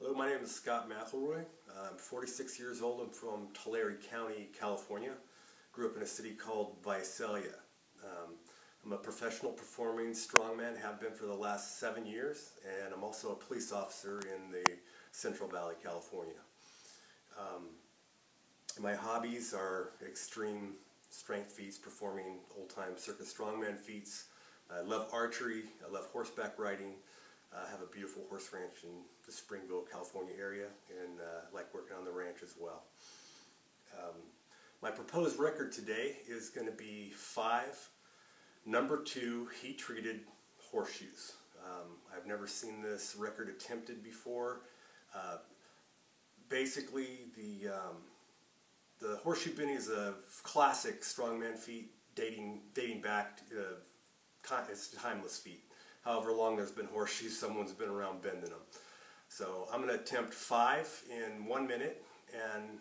Hello, my name is Scott McElroy. I'm 46 years old. I'm from Tulare County, California. Grew up in a city called Visalia. I'm a professional performing strongman, have been for the last 7 years, and I'm also a police officer in the Central Valley, California. My hobbies are extreme strength feats, performing old-time circus strongman feats. I love archery, I love horseback riding. I have a beautiful horse ranch in the Springville, California area, and like working on the ranch as well. My proposed record today is going to be 5 number 2 heat-treated horseshoes. I've never seen this record attempted before. Basically, the horseshoe bending is a classic strongman feat dating back to it's a timeless feat. However long there's been horseshoes, someone's been around bending them. So I'm going to attempt 5 in 1 minute, and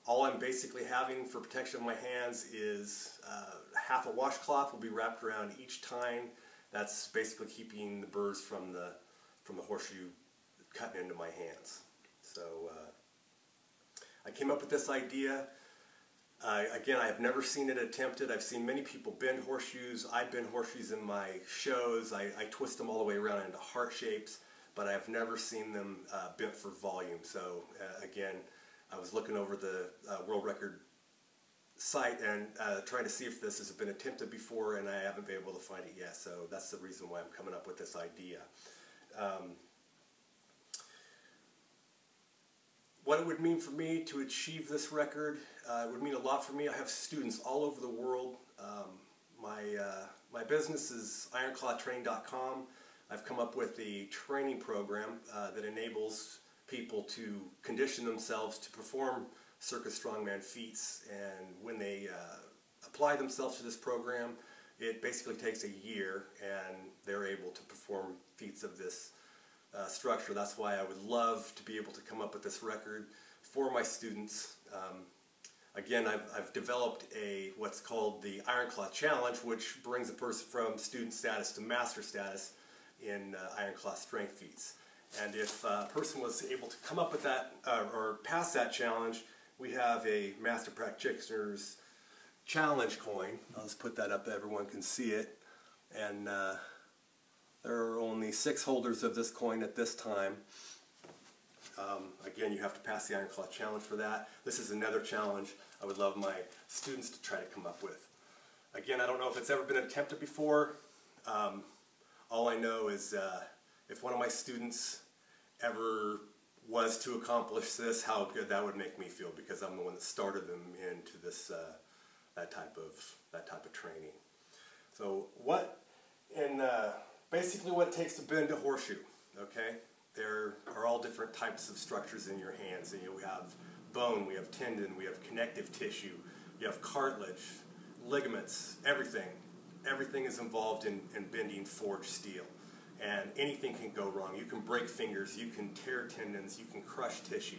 all I'm basically having for protection of my hands is half a washcloth will be wrapped around each tine. That's basically keeping the burrs from the horseshoe cutting into my hands. So I came up with this idea. Again, I have never seen it attempted. I've seen many people bend horseshoes. I bend horseshoes in my shows. I twist them all the way around into heart shapes, but I've never seen them bent for volume. So again, I was looking over the world record site and trying to see if this has been attempted before, and I haven't been able to find it yet. So that's the reason why I'm coming up with this idea. What it would mean for me to achieve this record, it would mean a lot for me. I have students all over the world. My business is ironclawtraining.com. I've come up with a training program that enables people to condition themselves to perform circus strongman feats, and when they apply themselves to this program, it basically takes a year and they're able to perform feats of this structure. That's why I would love to be able to come up with this record for my students. Again, I've developed what's called the Ironclaw Challenge, which brings a person from student status to master status in Ironclaw strength feats. And if a person was able to come up with that or pass that challenge, we have a Master Practitioner's Challenge coin. I'll just put that up so everyone can see it. And there are only 6 holders of this coin at this time. Again, you have to pass the Ironclaw Challenge for that. This is another challenge I would love my students to try to come up with. Again, I don't know if it's ever been attempted before. All I know is if one of my students ever was to accomplish this, how good that would make me feel, because I'm the one that started them into this that type of training. So basically what it takes to bend a horseshoe, okay? There are all different types of structures in your hands. And, we have bone, we have tendon, we have connective tissue, you have cartilage, ligaments, everything. Everything is involved in bending forged steel. And anything can go wrong. You can break fingers, you can tear tendons, you can crush tissue.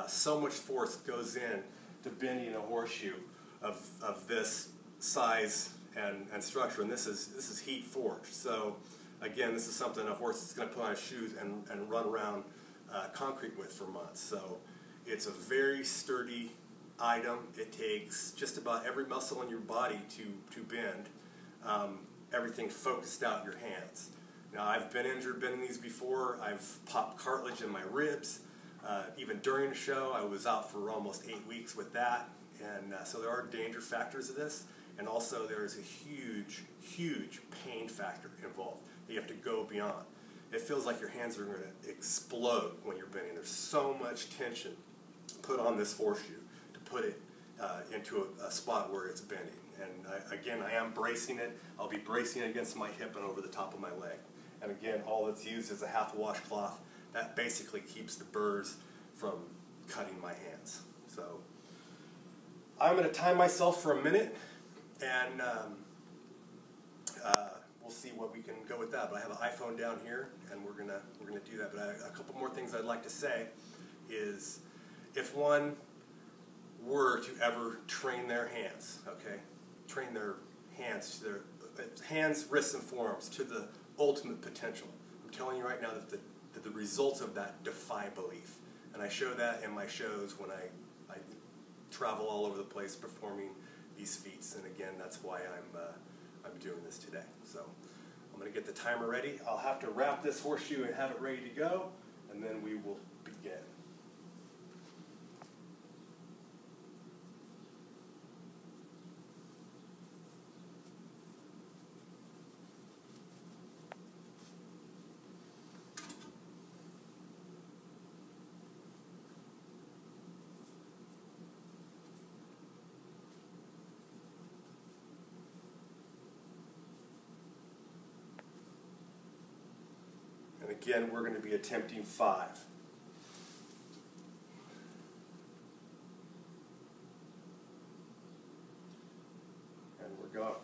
So much force goes in to bending a horseshoe of this size and structure, and this is heat forged. So again, this is something a horse is going to put on his shoes and run around concrete with for months. So it's a very sturdy item. It takes just about every muscle in your body to bend. Everything focused out your hands. Now, I've been injured bending these before. I've popped cartilage in my ribs. Even during the show, I was out for almost 8 weeks with that. And so there are danger factors of this. And also there is a huge, huge pain factor involved that you have to go beyond. It feels like your hands are going to explode when you're bending. There's so much tension put on this horseshoe to put it into a spot where it's bending. And again, I am bracing it. I'll be bracing it against my hip and over the top of my leg. And again, all that's used is a half a washcloth. That basically keeps the burrs from cutting my hands. So I'm going to time myself for a minute, and we'll see what we can go with that. But I have an iPhone down here, and we're gonna do that. But a couple more things I'd like to say is, if one were to ever train their hands, okay, train their hands to their hands, wrists, and forearms to the ultimate potential. I'm telling you right now that the the results of that defy belief. And I show that in my shows when I travel all over the place performing these feats. And again, that's why I'm doing this today. So I'm going to get the timer ready. I'll have to wrap this horseshoe and have it ready to go, and then we will begin. And again, we're going to be attempting 5. And we're going.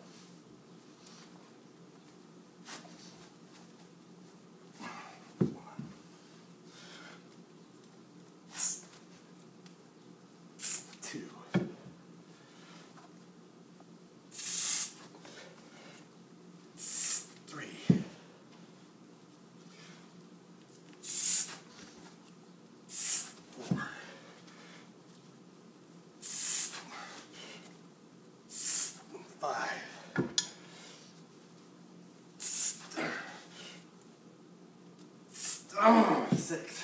Oh, 6.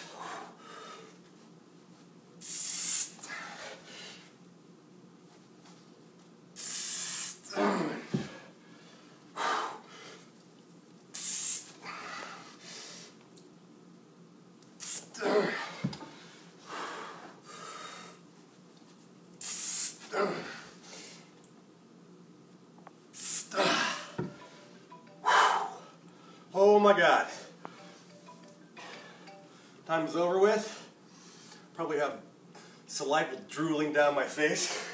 'Oh my God. Time is over with. Probably have saliva drooling down my face.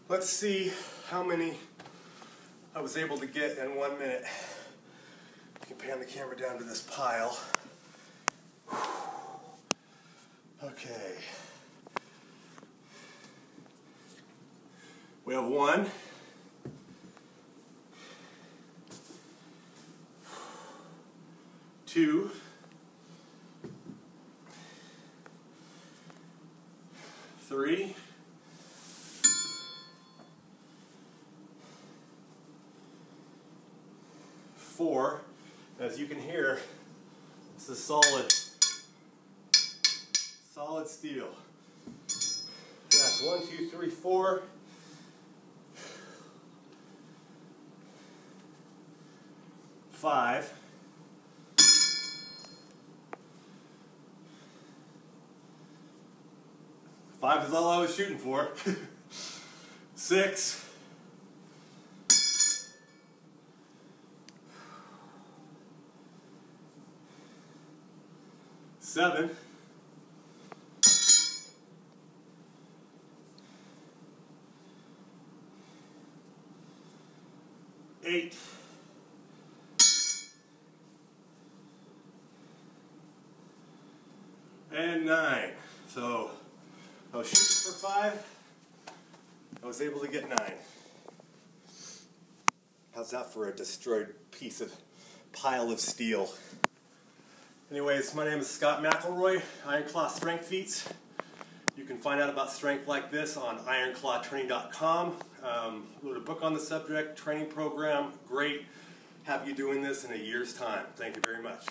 Let's see how many I was able to get in 1 minute. You can pan the camera down to this pile. Okay. We have 1. 2. 3. 4. As you can hear, this is solid steel. That's 1, 2, 3, 4. 5. 5 is all I was shooting for. 6. 7. 8. 9. So I was shooting for 5. I was able to get 9. How's that for a destroyed pile of steel? Anyways, my name is Scott McElroy, Iron Claw Strength Feats. You can find out about strength like this on ironclawtraining.com. Wrote a book on the subject, training program, great. Have you doing this in a year's time. Thank you very much.